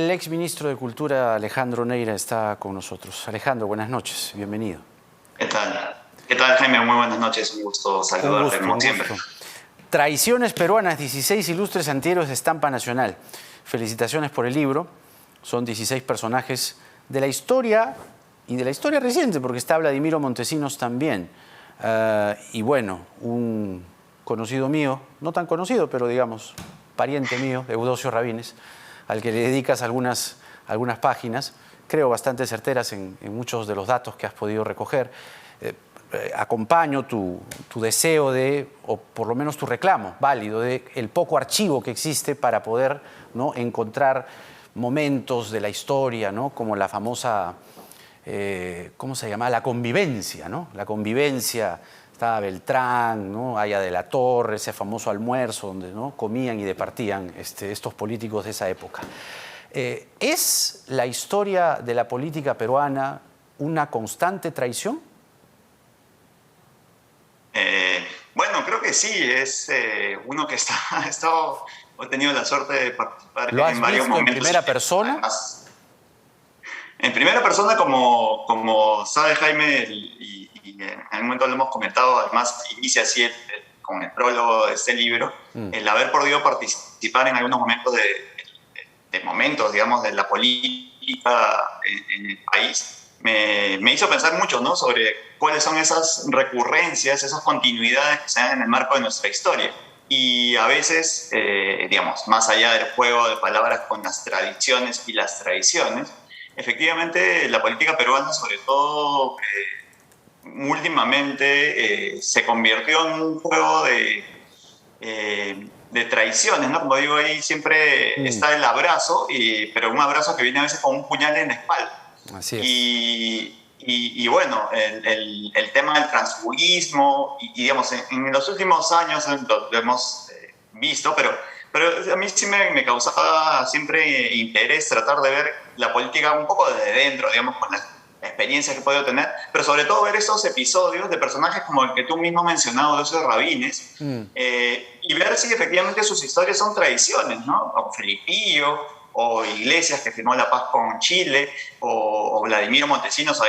El exministro de Cultura, Alejandro Neira, está con nosotros. Alejandro, buenas noches, bienvenido. ¿Qué tal? ¿Qué tal, Jaime? Muy buenas noches, un gusto saludarte como siempre. Traiciones peruanas, 16 ilustres antihéroes de estampa nacional. Felicitaciones por el libro. Son 16 personajes de la historia y de la historia reciente, porque está Vladimiro Montesinos también. Y bueno, un conocido mío, no tan conocido, pero digamos, pariente mío, Eudosio Rabines, al que le dedicas algunas páginas, creo bastante certeras en muchos de los datos que has podido recoger. Acompaño tu deseo de, o por lo menos tu reclamo válido, de el poco archivo que existe para poder, ¿no?, encontrar momentos de la historia, ¿no?, como la famosa, ¿cómo se llama?, la convivencia, ¿no? La convivencia. Estaba Beltrán, ¿no?, Aya de la Torre, ese famoso almuerzo donde, ¿no?, comían y departían estos políticos de esa época. ¿Es la historia de la política peruana una constante traición? Bueno, creo que sí. Es uno que he tenido la suerte de participar en varios momentos. ¿Lo has visto en primera persona? Además, en primera persona, como sabe Jaime, y en algún momento lo hemos comentado, además inicia así con el prólogo de este libro, el haber podido participar en algunos momentos momentos, digamos, de la política en el país, me hizo pensar mucho, ¿no?, sobre cuáles son esas recurrencias, esas continuidades que se dan en el marco de nuestra historia. Y a veces, digamos, más allá del juego de palabras con las tradiciones y las tradiciones, efectivamente la política peruana, sobre todo últimamente, se convirtió en un juego de traiciones, ¿no? Como digo, ahí siempre está el abrazo, pero un abrazo que viene a veces con un puñal en la espalda. Así es. Y bueno, el tema del transfugismo, digamos, en los últimos años lo hemos visto, pero a mí sí me causaba siempre interés tratar de ver la política un poco desde dentro, digamos, con las experiencias que he podido tener, pero sobre todo ver esos episodios de personajes como el que tú mismo has mencionado, Eudosio Rabines, y ver si efectivamente sus historias son tradiciones, ¿no? O Felipillo, o Iglesias, que firmó la paz con Chile, o Vladimiro Montesinos, o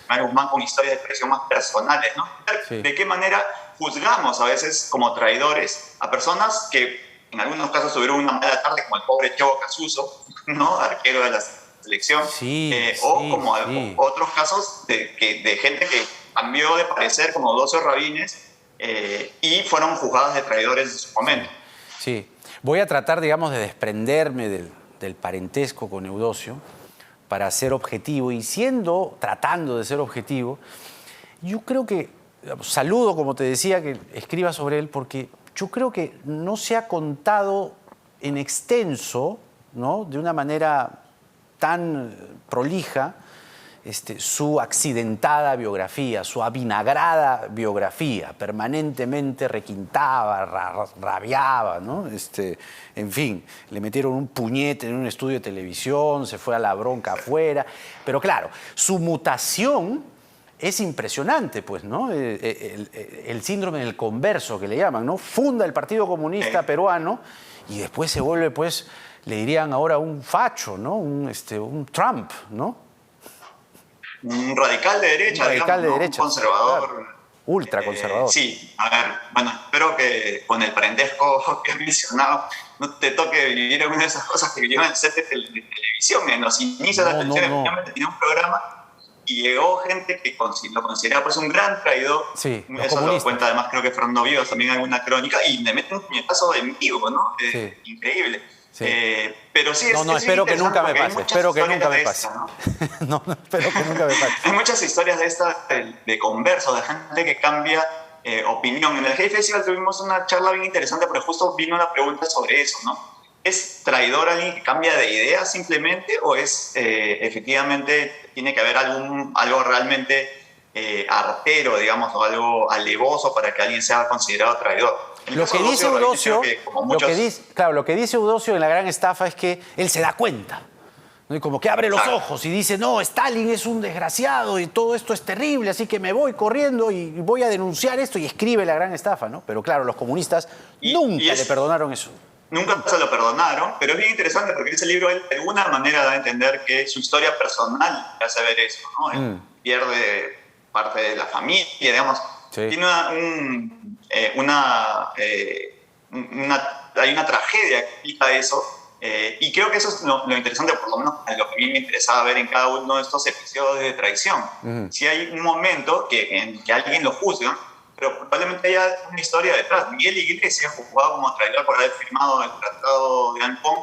Mario Guzmán, con historias de expresión más personales, ¿no? Sí. De qué manera juzgamos a veces como traidores a personas que en algunos casos tuvieron una mala tarde, como el pobre Chobo Casuso, ¿no?, arquero de la selección, o como otros casos de gente que cambió de parecer, como Eudosio Rabines, y fueron juzgados de traidores en su momento. Sí. Voy a tratar, digamos, de desprenderme del parentesco con Eudosio para ser objetivo, y tratando de ser objetivo, yo creo que, saludo, como te decía, que escribas sobre él, porque yo creo que no se ha contado en extenso, ¿no?, de una manera tan prolija, su accidentada biografía, su avinagrada biografía. Permanentemente requintaba, rabiaba, ¿no? En fin, le metieron un puñete en un estudio de televisión, se fue a la bronca afuera. Pero claro, su mutación es impresionante, pues, ¿no? El síndrome del converso, que le llaman, ¿no? Funda el Partido Comunista Peruano y después se vuelve, pues, le dirían ahora un facho, ¿no? Un Trump, ¿no? Un radical de derecha, digamos, de derecha, un conservador. Claro. Ultra conservador. Sí, a ver, bueno, espero que con el parentesco que has mencionado no te toque vivir alguna de esas cosas que vivieron en el set de televisión. En los inicios de la televisión, efectivamente, tenía un programa y llegó gente que lo consideraba, pues, un gran traidor. Sí, eso lo cuenta además, creo que Fernando Vivas también en alguna crónica, y le meten un puñetazo en vivo, ¿no? Sí. Increíble. Sí. Pero sí, espero que nunca me pase. Espero que nunca me pase. ¿no? Espero que nunca me pase. Hay muchas historias de estas, de conversos, de gente que cambia opinión. En el Hey Festival tuvimos una charla bien interesante, porque justo vino una pregunta sobre eso, ¿no? ¿Es traidor alguien que cambia de idea simplemente, o es efectivamente tiene que haber algo realmente artero, digamos, o algo alevoso para que alguien sea considerado traidor? Lo que dice Eudosio, lo que dice Eudosio en La Gran Estafa es que él se da cuenta, ¿no? Y como que abre los ojos y dice, no, Stalin es un desgraciado y todo esto es terrible, así que me voy corriendo y voy a denunciar esto, y escribe La Gran Estafa, ¿no? Pero claro, los comunistas nunca le perdonaron eso. nunca se lo perdonaron, pero es bien interesante porque en ese libro él de alguna manera da a entender que su historia personal le hace ver eso, ¿no? Él pierde parte de la familia, digamos. Sí. Tiene hay una tragedia que explica eso, y creo que eso es lo interesante, por lo menos lo que a mí me interesaba ver en cada uno de estos episodios de traición. Si hay un momento en que alguien lo juzga, pero probablemente haya una historia detrás. Miguel Iglesias, juzgado como traidor por haber firmado el Tratado de Ancón,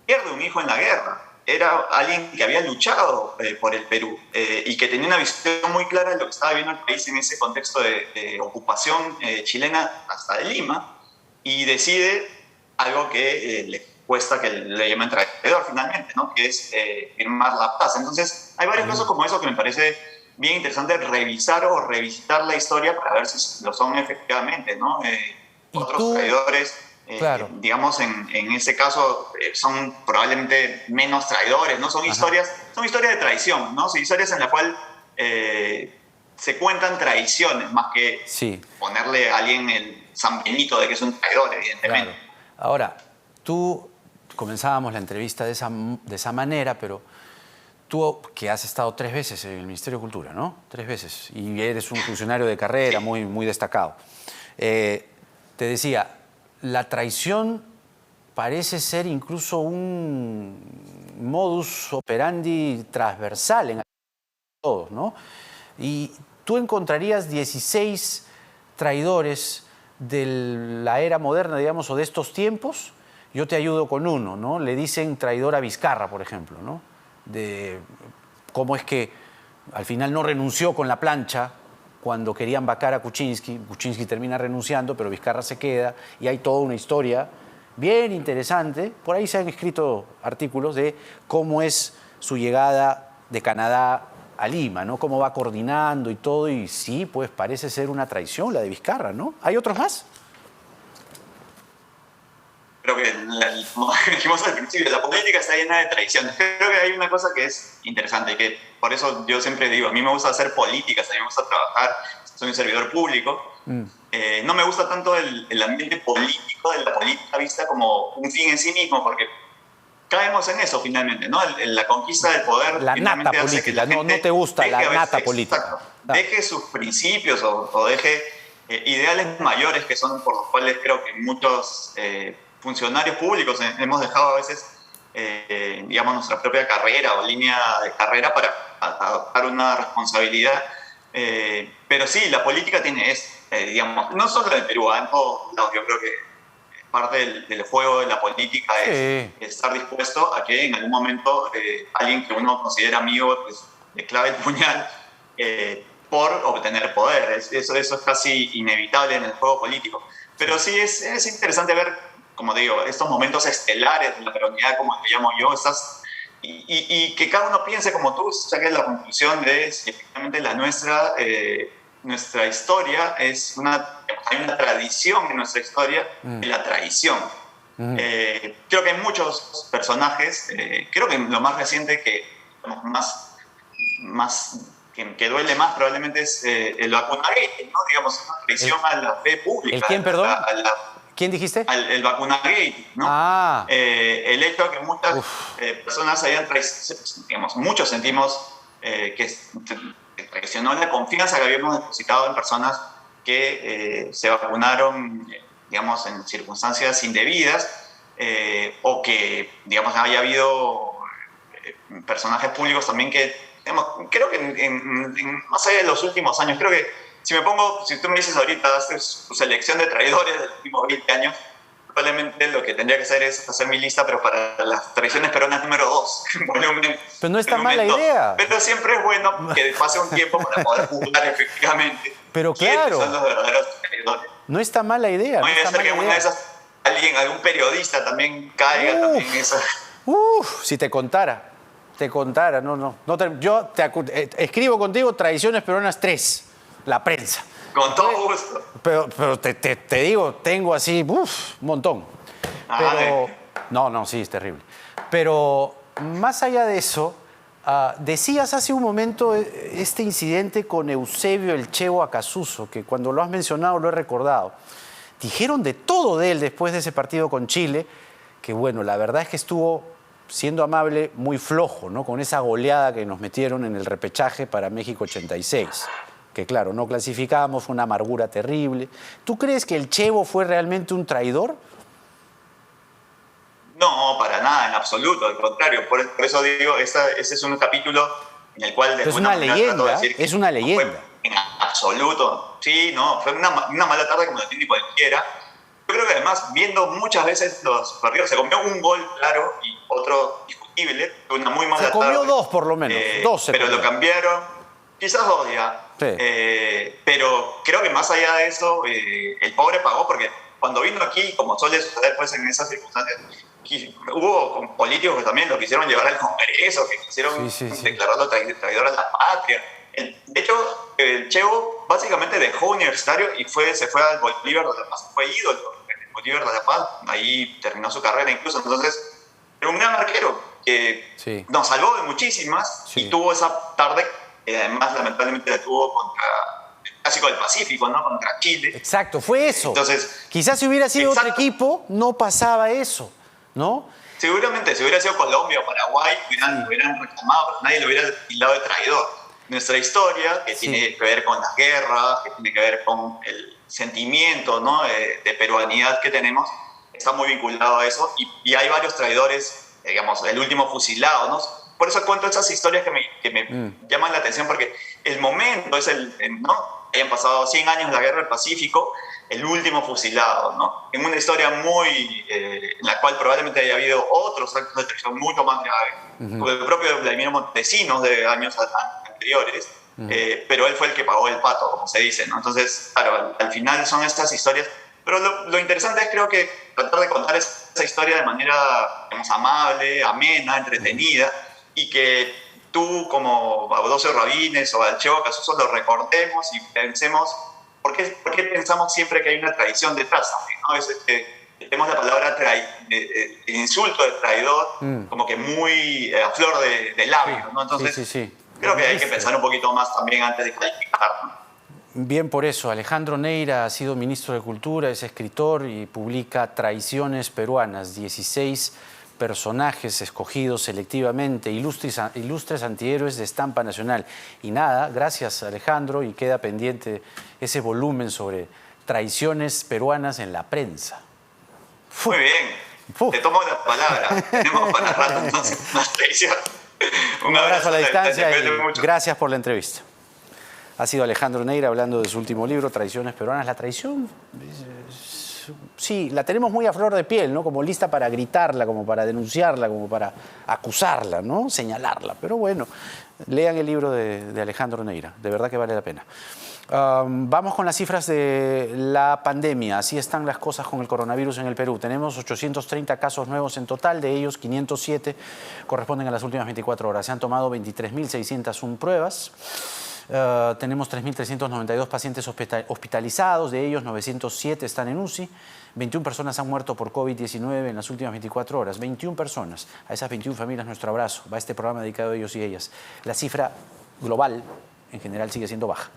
pierde un hijo en la guerra. Era alguien que había luchado por el Perú y que tenía una visión muy clara de lo que estaba viviendo el país en ese contexto de ocupación chilena hasta de Lima, y decide algo que le cuesta, que le llaman traidor finalmente, ¿no? Que es firmar la paz. Entonces hay varios casos como eso que me parece bien interesante revisar o revisitar la historia para ver si lo son efectivamente, ¿no? Otros traidores, claro, digamos, en ese caso son probablemente menos traidores, ¿no? Son historias de traición, ¿no? Son historias en las cuales se cuentan traiciones más que ponerle a alguien el San Benito de que es un traidor, evidentemente. Claro. Ahora, comenzábamos la entrevista de esa manera, pero tú que has estado 3 veces en el Ministerio de Cultura, ¿no? 3 veces, y eres un funcionario de carrera muy, muy destacado. Te decía, la traición parece ser incluso un modus operandi transversal en todos, ¿no? Y tú encontrarías 16 traidores de la era moderna, digamos, o de estos tiempos. Yo te ayudo con uno, ¿no? Le dicen traidor a Vizcarra, por ejemplo, ¿no? De cómo es que al final no renunció con la plancha cuando querían vacar a Kuczynski. Kuczynski termina renunciando, pero Vizcarra se queda, y hay toda una historia bien interesante. Por ahí se han escrito artículos de cómo es su llegada de Canadá a Lima, ¿no? Cómo va coordinando y todo, y sí, pues parece ser una traición la de Vizcarra, ¿no? ¿Hay otros más? Creo que, como dijimos al principio, la política está llena de traiciones. Creo que hay una cosa que es interesante y que por eso yo siempre digo, a mí me gusta hacer políticas, a mí me gusta trabajar, soy un servidor público. No me gusta tanto el ambiente político de la política vista como un fin en sí mismo, porque caemos en eso finalmente, ¿no? La conquista del poder. La nata política, no te gusta la nata política. Exacto, deje sus principios o deje ideales mayores que son por los cuales creo que muchos funcionarios públicos hemos dejado a veces, digamos, nuestra propia carrera o línea de carrera para adoptar una responsabilidad. Pero sí, la política tiene eso, digamos, no solo en el Perú, en todos lados. Yo creo que parte del juego de la política es estar dispuesto a que en algún momento alguien que uno considera amigo pues, le clave el puñal por obtener poder. Eso es casi inevitable en el juego político. Pero sí es interesante ver, como digo, estos momentos estelares de la peronidad, como lo llamo yo, y que cada uno piense como tú, saque la conclusión de si efectivamente nuestra historia hay una tradición en nuestra historia de la traición. Creo que hay muchos personajes, creo que lo más reciente que duele más probablemente es el vacunagate, ¿no? Digamos, una traición a la fe pública. ¿El quién, perdón? ¿Quién dijiste? El vacunagate, ¿no? El hecho de que muchas personas hayan digamos, muchos sentimos que traicionó la confianza que habíamos depositado en personas que se vacunaron, digamos, en circunstancias indebidas, o que, digamos, haya habido personajes públicos también que, digamos, creo que más allá de los últimos años, creo que si tú me dices ahorita, hazte tu selección de traidores de los últimos 20 años, probablemente lo que tendría que hacer es hacer mi lista, pero para las traiciones peruanas número 2. Pero no es tan mala idea. Pero siempre es bueno que pase un tiempo para poder juzgar efectivamente. Pero claro, son los verdaderos traidores. No está mala idea. No debe ser que una de esas, algún periodista también caiga también en esa. Si te contara, yo escribo contigo Traiciones Peruanas 3, la prensa. Con todo gusto. Pero te digo, tengo así, un montón. Pero, sí, es terrible. Pero más allá de eso, decías hace un momento este incidente con Eusebio El Chevo Acasuso, que cuando lo has mencionado lo he recordado. dijeron de todo de él después de ese partido con Chile, que bueno, la verdad es que estuvo, siendo amable, muy flojo, ¿no? Con esa goleada que nos metieron en el repechaje para México 86. Que claro, no clasificábamos, fue una amargura terrible. ¿Tú crees que el Chevo fue realmente un traidor? No, para nada, en absoluto, al contrario. Por eso digo, ese es un capítulo en el cual de Es una leyenda, es una leyenda. En absoluto, sí, no, fue una mala tarde como lo tiene cualquiera. Yo creo que además, viendo muchas veces los partidos, se comió un gol, claro, y otro discutible, fue una muy mala tarde. Se comió dos por lo menos, dos se pero comió. Lo cambiaron, quizás dos ya. Sí. Pero creo que más allá de eso, el pobre pagó porque cuando vino aquí, como suele suceder pues, en esas circunstancias, hubo políticos que también lo quisieron llevar al Congreso, que quisieron declararlo traidor a la patria. De hecho, el Chevo básicamente dejó Universitario y se fue al Bolívar de La Paz, fue ídolo en el Bolívar de La Paz, ahí terminó su carrera incluso. Entonces, era un gran arquero que nos salvó de muchísimas y tuvo esa tarde que además lamentablemente la tuvo contra el Clásico del Pacífico, ¿no? Contra Chile. Exacto, fue eso. Entonces, quizás si hubiera sido otro equipo, no pasaba eso, ¿no? Seguramente, si hubiera sido Colombia o Paraguay, hubieran reclamado, pero nadie lo hubiera tildado de traidor. Nuestra historia, que tiene que ver con las guerras, que tiene que ver con el sentimiento, ¿no? de peruanidad que tenemos, está muy vinculado a eso. Y hay varios traidores, digamos, el último fusilado, ¿no? Por eso cuento esas historias que me llaman la atención, porque el momento es ¿no? Hayan pasado 100 años de la Guerra del Pacífico, el último fusilado, ¿no? En una historia en la cual probablemente haya habido otros actos de traición mucho más graves, como el propio Vladimiro Montesinos de años anteriores, pero él fue el que pagó el pato, como se dice, ¿no? Entonces, claro, al final son estas historias, pero lo interesante es creo que tratar de contar esa historia de manera, digamos, amable, amena, entretenida, y que tú como Baudosio Rabines o al Chevo Casuso lo recordemos y pensemos ¿por qué pensamos siempre que hay una traición detrás? ¿No? A veces tenemos la palabra el insulto de traidor como que muy a flor de labio, ¿no? Entonces creo que hay que pensar un poquito más también antes de calificar, ¿no? Bien por eso. Alejandro Neira ha sido ministro de Cultura, es escritor y publica Traiciones Peruanas, 16 personajes escogidos selectivamente, ilustres antihéroes de estampa nacional. Y nada, gracias Alejandro, y queda pendiente ese volumen sobre traiciones peruanas en la prensa. Muy bien, te tomo la palabra. Tenemos para rato entonces más traición. Un abrazo a la distancia y gracias por la entrevista. Ha sido Alejandro Neira hablando de su último libro, Traiciones Peruanas. La traición, sí, la tenemos muy a flor de piel, ¿no? Como lista para gritarla, como para denunciarla, como para acusarla, ¿no? Señalarla. Pero bueno, lean el libro de Alejandro Neira, de verdad que vale la pena. Vamos con las cifras de la pandemia. Así están las cosas con el coronavirus en el Perú. Tenemos 830 casos nuevos en total, de ellos 507 corresponden a las últimas 24 horas. Se han tomado 23.601 pruebas. Tenemos 3.392 pacientes hospitalizados, de ellos 907 están en UCI. 21 personas han muerto por COVID-19 en las últimas 24 horas. 21 personas. A esas 21 familias nuestro abrazo. Va este programa dedicado a ellos y ellas. La cifra global en general sigue siendo baja.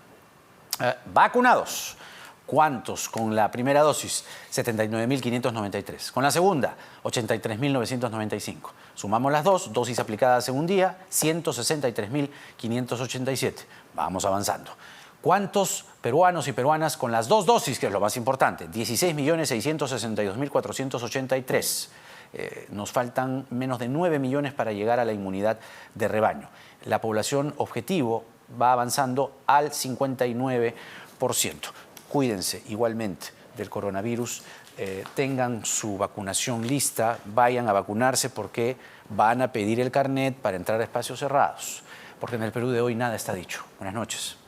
Vacunados. ¿Cuántos? Con la primera dosis, 79.593. Con la segunda, 83.995. Sumamos las dos, dosis aplicadas en un día, 163.587. Vamos avanzando. ¿Cuántos peruanos y peruanas con las dos dosis, que es lo más importante? 16.662.483. Nos faltan menos de 9 millones para llegar a la inmunidad de rebaño. La población objetivo va avanzando al 59%. Cuídense igualmente del coronavirus, tengan su vacunación lista, vayan a vacunarse porque van a pedir el carnet para entrar a espacios cerrados. Porque en el Perú de hoy nada está dicho. Buenas noches.